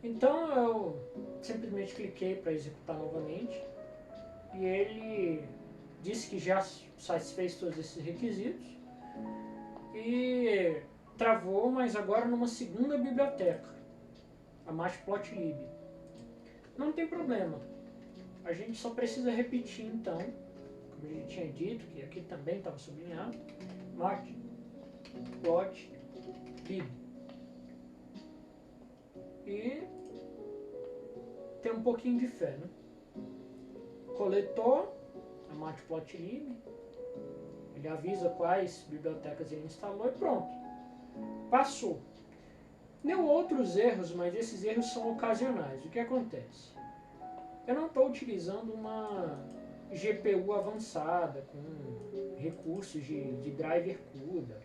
Então eu simplesmente cliquei para executar novamente e ele disse que já satisfez todos esses requisitos e travou, mas agora numa segunda biblioteca, a Matplotlib. Não tem problema, a gente só precisa repetir então, como a gente tinha dito, que aqui também estava sublinhado, Matplotlib. E ter um pouquinho de fé, né? Coletou a Matplotlib, ele avisa quais bibliotecas ele instalou e pronto. Passou. Deu outros erros, mas esses erros são ocasionais. O que acontece? Eu não estou utilizando uma GPU avançada com recursos de driver CUDA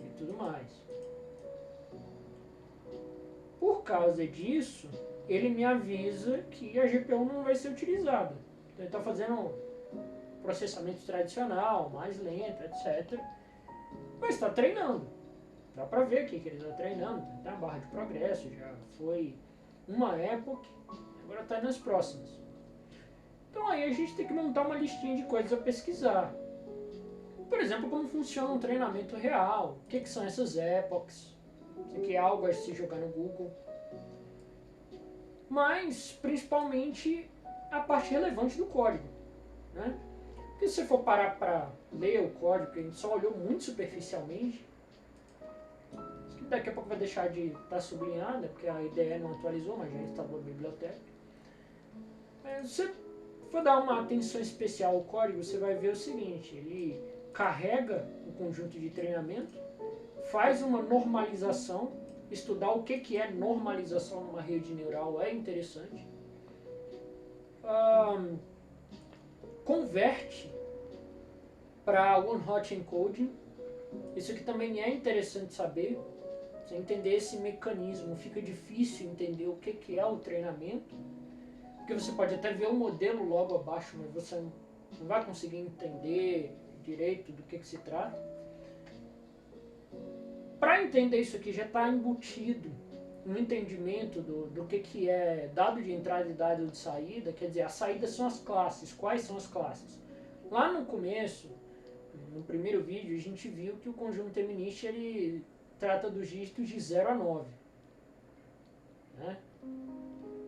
e tudo mais. Por causa disso, ele me avisa que a GPU não vai ser utilizada. Então ele está fazendo processamento tradicional, mais lento, etc. Mas está treinando. Dá pra ver aqui que ele está treinando. Tem uma barra de progresso, já foi uma época, agora está nas próximas. Então aí a gente tem que montar uma listinha de coisas a pesquisar. Por exemplo, como funciona um treinamento real, o que são essas epochs, isso aqui é algo a se jogar no Google. Mas, principalmente, a parte relevante do código, né? Porque se você for parar para ler o código, que a gente só olhou muito superficialmente, daqui a pouco vai deixar de estar sublinhada, porque a IDE não atualizou, mas já instalou a biblioteca. Se você for dar uma atenção especial ao código, você vai ver o seguinte, ele carrega o conjunto de treinamento, faz uma normalização, estudar o que é normalização numa rede neural é interessante, converte para one-hot encoding, isso aqui também é interessante saber, você entender esse mecanismo, fica difícil entender o que é o treinamento, porque você pode até ver o modelo logo abaixo, mas você não vai conseguir entender direito do que se trata. Para entender isso aqui já está embutido um entendimento do que é dado de entrada e dado de saída, quer dizer, as saídas são as classes. Quais são as classes? Lá no começo, no primeiro vídeo, a gente viu que o conjunto Eminish ele trata dos dígitos de 0 a 9. Né?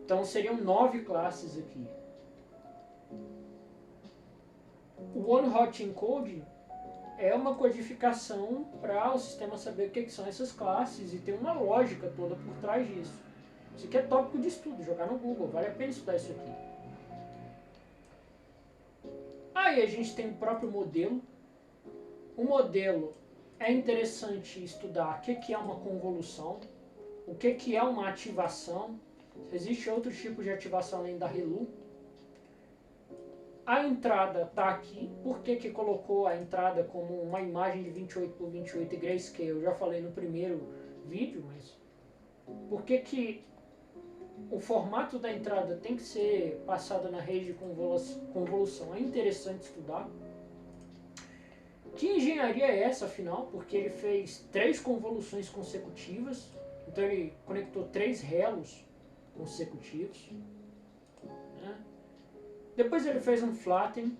Então seriam 9 classes aqui. O one-hot encoding é uma codificação para o sistema saber o que são essas classes e tem uma lógica toda por trás disso. Isso aqui é tópico de estudo, jogar no Google, vale a pena estudar isso aqui. Aí a gente tem o próprio modelo. O modelo é interessante estudar o que é uma convolução, o que é uma ativação, se existe outro tipo de ativação além da ReLU. A entrada está aqui, por que colocou a entrada como uma imagem de 28 por 28 e grayscale? Eu já falei no primeiro vídeo, mas por que o formato da entrada tem que ser passado na rede de convolução? É interessante estudar. Que engenharia é essa, afinal? Porque ele fez 3 convoluções consecutivas, então ele conectou 3 relos consecutivos. Né? Depois ele fez um flatten.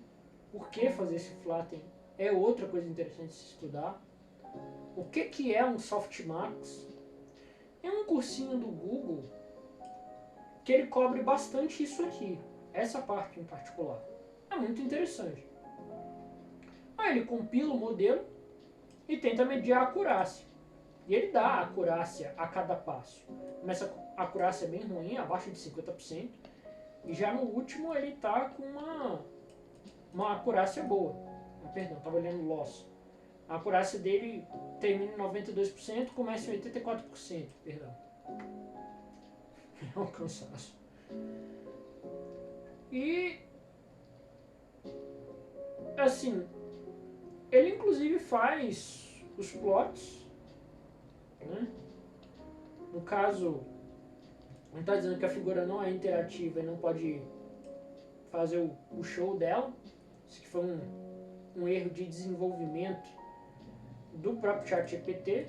Por que fazer esse flatten? É outra coisa interessante de se estudar. O que é um softmax? É um cursinho do Google que ele cobre bastante isso aqui, essa parte em particular. É muito interessante. Aí ele compila o modelo e tenta medir a acurácia. E ele dá a acurácia a cada passo. Começa a acurácia bem ruim, abaixo de 50%. E já no último ele está com uma acurácia boa. Perdão, estava olhando o loss. A acurácia dele termina em 92%, começa em 84%. Perdão. É um cansaço. E assim, ele inclusive faz os plots, né? No caso, ele está dizendo que a figura não é interativa e não pode fazer o show dela. Isso que foi um erro de desenvolvimento do próprio ChatGPT.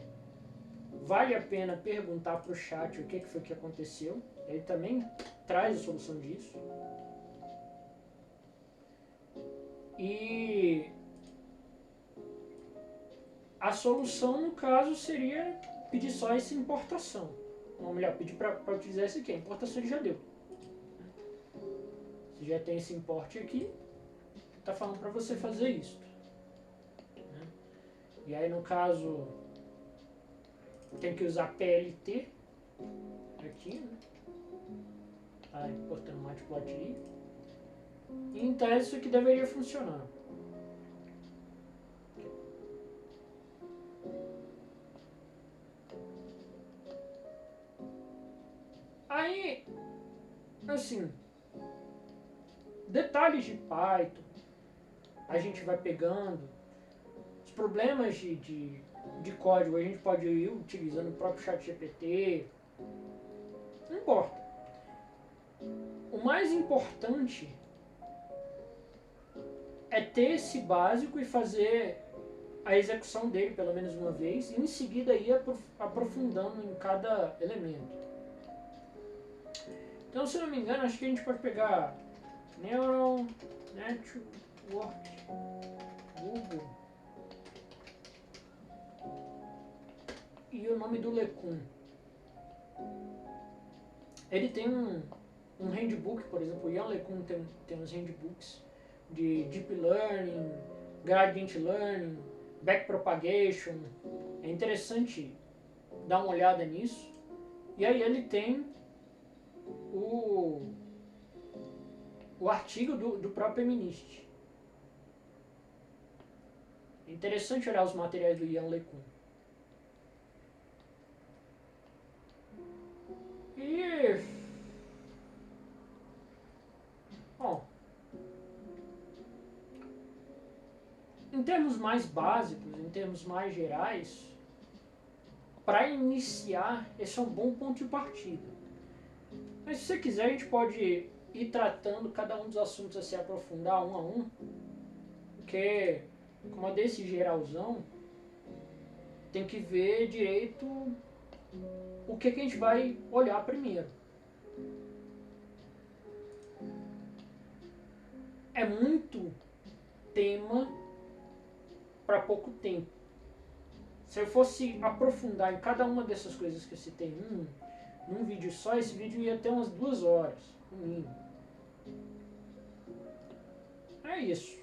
Vale a pena perguntar para o chat o que foi que aconteceu. Ele também traz a solução disso. E a solução, no caso, seria pedir só essa importação. Ou melhor, pedir para utilizar esse aqui. A importação ele já deu. Você já tem esse importe aqui, está falando para você fazer isso. Né? E aí, no caso, tem que usar PLT aqui, né? Tá importando o matplotlib. E então é isso que deveria funcionar. Aí, assim, detalhes de Python, a gente vai pegando. Os problemas de código a gente pode ir utilizando o próprio ChatGPT. Não importa. O mais importante é ter esse básico e fazer a execução dele pelo menos uma vez, e em seguida ir aprofundando em cada elemento. Então, se eu não me engano, acho que a gente pode pegar Neural Network Google e o nome do LeCun. Ele tem um handbook, por exemplo, o Ian LeCun tem uns handbooks de Deep Learning, Gradient Learning, Backpropagation. É interessante dar uma olhada nisso. E aí ele tem o artigo do próprio Eminist. É interessante olhar os materiais do Ian LeCun. E... bom, em termos mais básicos, em termos mais gerais, para iniciar, esse é um bom ponto de partida. Mas se você quiser, a gente pode ir tratando cada um dos assuntos a se aprofundar um a um, porque, como é desse geralzão, tem que ver direito o que a gente vai olhar primeiro. É muito tema para pouco tempo. Se eu fosse aprofundar em cada uma dessas coisas que eu citei num vídeo só, esse vídeo ia ter umas 2 horas, no mínimo. É isso.